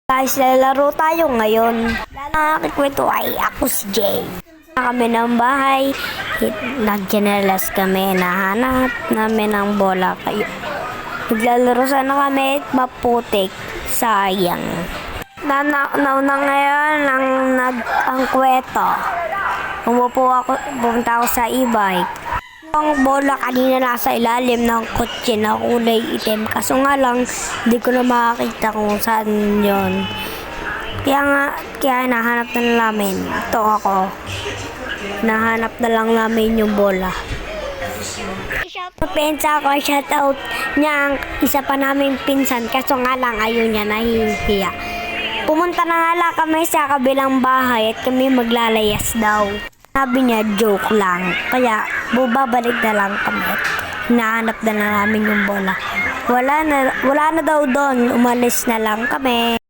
Guys, lalaro tayo ngayon. Ang kikwento ay ako si Jay. Kami ng bahay, nag-generalize kami, nahanap namin ng bola kayo. Naglalaro sana kami, maputik, sayang. Nauna ngayon ang kwento. Pumunta ako sa e-bike. Ang bola kanina nasa ilalim ng kotse na kulay itim. Kaso nga lang, hindi ko na makakita kung saan yon. Kaya nahanap na namin. Ito ako. Nahanap na lang namin yung bola. Pensa ko, shout out niya ang isa pa naming pinsan. Kaso nga lang, ayun niya, nahihiya. Pumunta na nga lang kami sa kabilang bahay at kami maglalayas daw. Sabi niya, joke lang. Kaya, bubabalik na lang kami. Hinahanap na namin yung bola. Wala na daw doon. Umalis na lang kami.